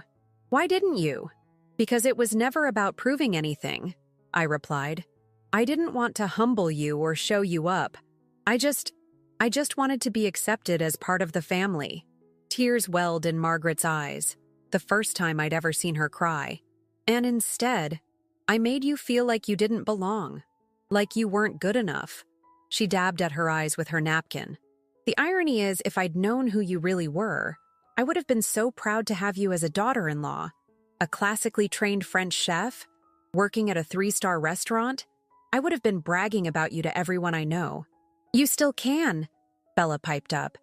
Why didn't you? Because it was never about proving anything, I replied. I didn't want to humble you or show you up. I just wanted to be accepted as part of the family. Tears welled in Margaret's eyes, the first time I'd ever seen her cry. And instead, I made you feel like you didn't belong, like you weren't good enough. She dabbed at her eyes with her napkin. The irony is, if I'd known who you really were, I would have been so proud to have you as a daughter-in-law, a classically trained French chef, working at a 3-star restaurant. I would have been bragging about you to everyone I know. You still can, Bella piped up.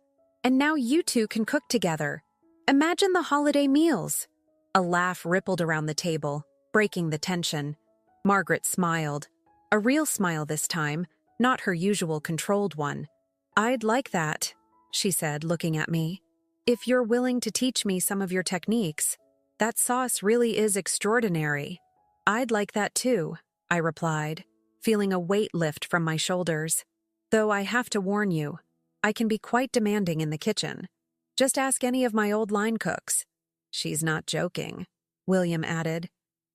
And now you two can cook together. Imagine the holiday meals. A laugh rippled around the table, breaking the tension. Margaret smiled. A real smile this time, not her usual controlled one. I'd like that, she said, looking at me. If you're willing to teach me some of your techniques, that sauce really is extraordinary. I'd like that too, I replied, feeling a weight lift from my shoulders. Though I have to warn you, I can be quite demanding in the kitchen. Just ask any of my old line cooks. She's not joking, William added.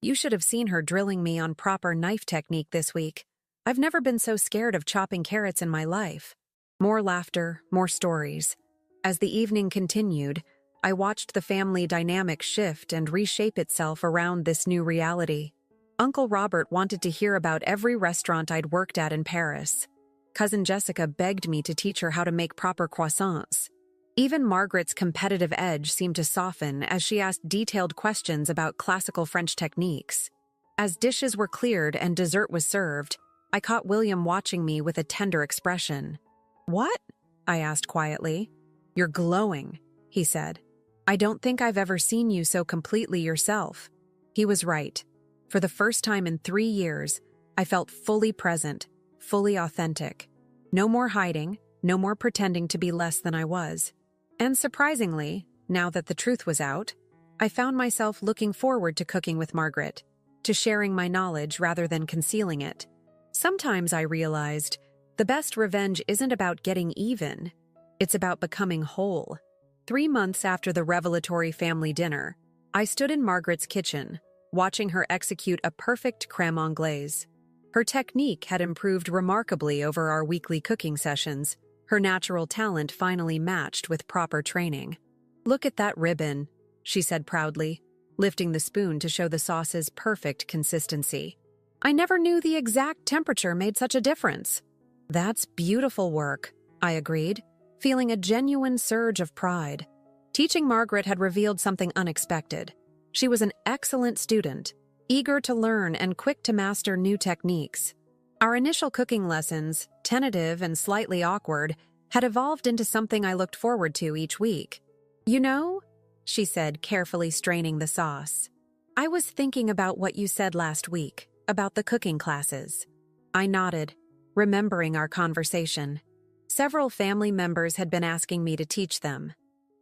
You should have seen her drilling me on proper knife technique this week. I've never been so scared of chopping carrots in my life. More laughter, more stories. As the evening continued, I watched the family dynamic shift and reshape itself around this new reality. Uncle Robert wanted to hear about every restaurant I'd worked at in Paris. Cousin Jessica begged me to teach her how to make proper croissants. Even Margaret's competitive edge seemed to soften as she asked detailed questions about classical French techniques. As dishes were cleared and dessert was served, I caught William watching me with a tender expression. What? I asked quietly. You're glowing, he said. I don't think I've ever seen you so completely yourself. He was right. For the first time in 3 years, I felt fully present, fully authentic. No more hiding, no more pretending to be less than I was. And surprisingly, now that the truth was out, I found myself looking forward to cooking with Margaret, to sharing my knowledge rather than concealing it. Sometimes I realized the best revenge isn't about getting even. It's about becoming whole. 3 months after the revelatory family dinner, I stood in Margaret's kitchen, watching her execute a perfect crème anglaise. Her technique had improved remarkably over our weekly cooking sessions. Her natural talent finally matched with proper training. Look at that ribbon, she said proudly, lifting the spoon to show the sauce's perfect consistency. I never knew the exact temperature made such a difference. That's beautiful work, I agreed, feeling a genuine surge of pride. Teaching Margaret had revealed something unexpected. She was an excellent student, eager to learn and quick to master new techniques. Our initial cooking lessons, tentative and slightly awkward, had evolved into something I looked forward to each week. You know, she said, carefully straining the sauce, I was thinking about what you said last week, about the cooking classes. I nodded, remembering our conversation. Several family members had been asking me to teach them,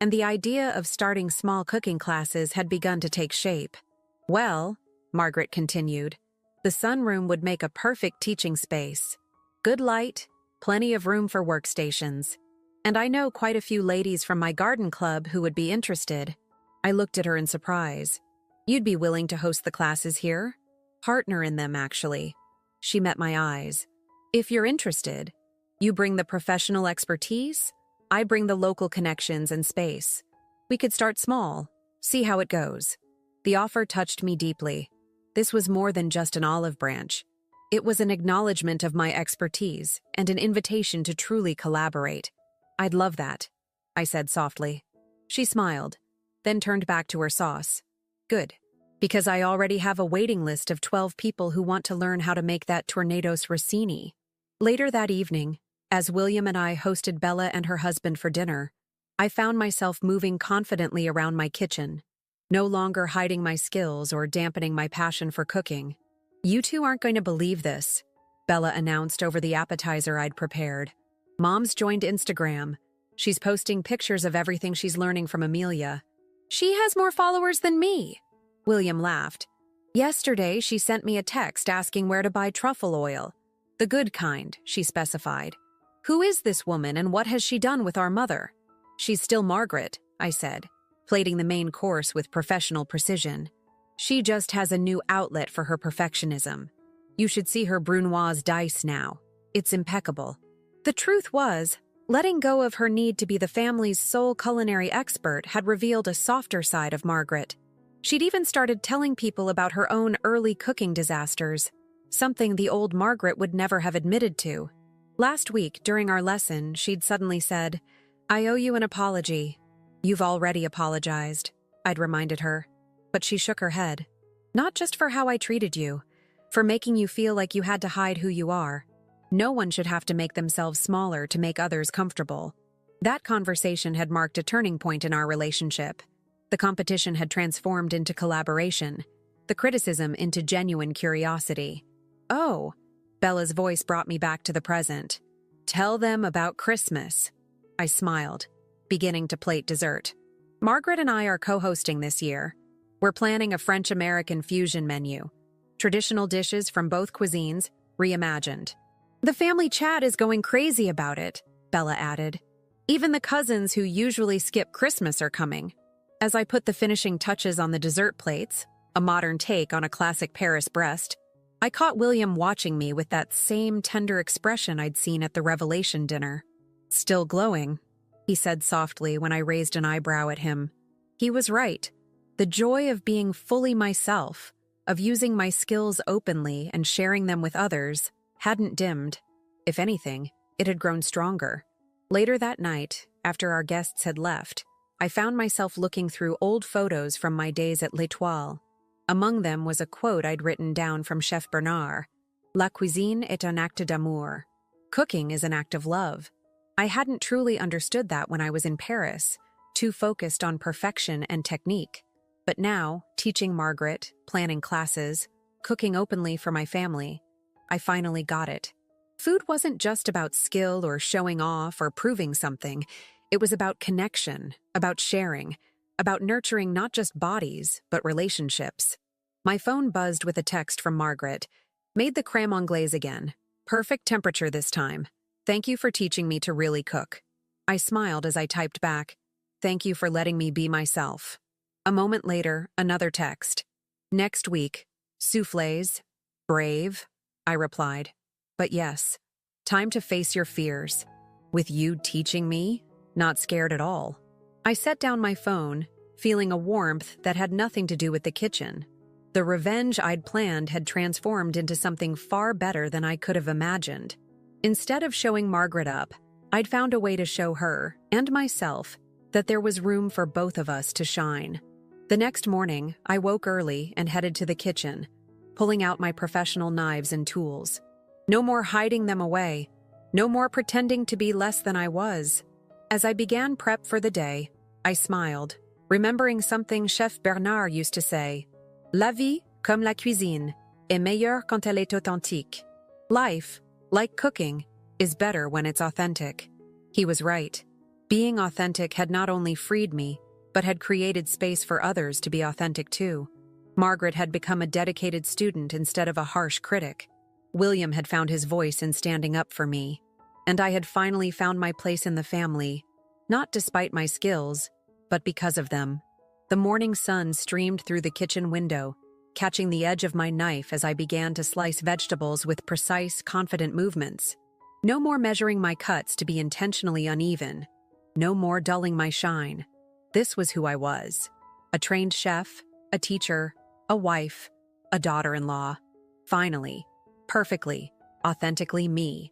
and the idea of starting small cooking classes had begun to take shape. Well, Margaret continued, the sunroom would make a perfect teaching space. Good light, plenty of room for workstations. And I know quite a few ladies from my garden club who would be interested. I looked at her in surprise. You'd be willing to host the classes here? Partner in them, actually. She met my eyes. If you're interested, you bring the professional expertise, I bring the local connections and space. We could start small, see how it goes. The offer touched me deeply. This was more than just an olive branch. It was an acknowledgement of my expertise and an invitation to truly collaborate. I'd love that, I said softly. She smiled, then turned back to her sauce. Good, because I already have a waiting list of 12 people who want to learn how to make that Tornados Rossini. Later that evening, As William and I hosted Bella and her husband for dinner, I found myself moving confidently around my kitchen, no longer hiding my skills or dampening my passion for cooking. "You two aren't going to believe this," Bella announced over the appetizer I'd prepared. "Mom's joined Instagram. She's posting pictures of everything she's learning from Amelia." "She has more followers than me," William laughed. "Yesterday, she sent me a text asking where to buy truffle oil. The good kind," she specified. "Who is this woman and what has she done with our mother?" "She's still Margaret," I said, plating the main course with professional precision. "She just has a new outlet for her perfectionism. You should see her brunoise dice now. It's impeccable." The truth was, letting go of her need to be the family's sole culinary expert had revealed a softer side of Margaret. She'd even started telling people about her own early cooking disasters, something the old Margaret would never have admitted to. Last week, during our lesson, she'd suddenly said, "I owe you an apology." "You've already apologized," I'd reminded her. But she shook her head. "Not just for how I treated you, for making you feel like you had to hide who you are. No one should have to make themselves smaller to make others comfortable." That conversation had marked a turning point in our relationship. The competition had transformed into collaboration, the criticism into genuine curiosity. "Oh," Bella's voice brought me back to the present. "Tell them about Christmas." I smiled, beginning to plate dessert. "Margaret and I are co-hosting this year. We're planning a French-American fusion menu. Traditional dishes from both cuisines, reimagined." "The family chat is going crazy about it," Bella added. "Even the cousins who usually skip Christmas are coming." As I put the finishing touches on the dessert plates, a modern take on a classic Paris breast, I caught William watching me with that same tender expression I'd seen at the Revelation dinner. "Still glowing," he said softly when I raised an eyebrow at him. He was right. The joy of being fully myself, of using my skills openly and sharing them with others, hadn't dimmed. If anything, it had grown stronger. Later that night, after our guests had left, I found myself looking through old photos from my days at L'Étoile. Among them was a quote I'd written down from Chef Bernard: "La cuisine est un acte d'amour." Cooking is an act of love. I hadn't truly understood that when I was in Paris, too focused on perfection and technique. But now, teaching Margaret, planning classes, cooking openly for my family, I finally got it. Food wasn't just about skill or showing off or proving something. It was about connection, about sharing, about nurturing not just bodies, but relationships. My phone buzzed with a text from Margaret. "Made the crème anglaise again. Perfect temperature this time. Thank you for teaching me to really cook." I smiled as I typed back, "Thank you for letting me be myself." A moment later, another text. "Next week, soufflés. Brave," I replied. "But yes, time to face your fears. With you teaching me, not scared at all." I set down my phone, feeling a warmth that had nothing to do with the kitchen. The revenge I'd planned had transformed into something far better than I could have imagined. Instead of showing Margaret up, I'd found a way to show her, and myself, that there was room for both of us to shine. The next morning, I woke early and headed to the kitchen, pulling out my professional knives and tools. No more hiding them away. No more pretending to be less than I was. As I began prep for the day, I smiled, remembering something Chef Bernard used to say: "La vie, comme la cuisine, est meilleure quand elle est authentique." Life, like cooking, is better when it's authentic. He was right. Being authentic had not only freed me, but had created space for others to be authentic too. Margaret had become a dedicated student instead of a harsh critic. William had found his voice in standing up for me. And I had finally found my place in the family, not despite my skills, but because of them. The morning sun streamed through the kitchen window, catching the edge of my knife as I began to slice vegetables with precise, confident movements. No more measuring my cuts to be intentionally uneven. No more dulling my shine. This was who I was. A trained chef, a teacher, a wife, a daughter-in-law. Finally, perfectly, authentically me.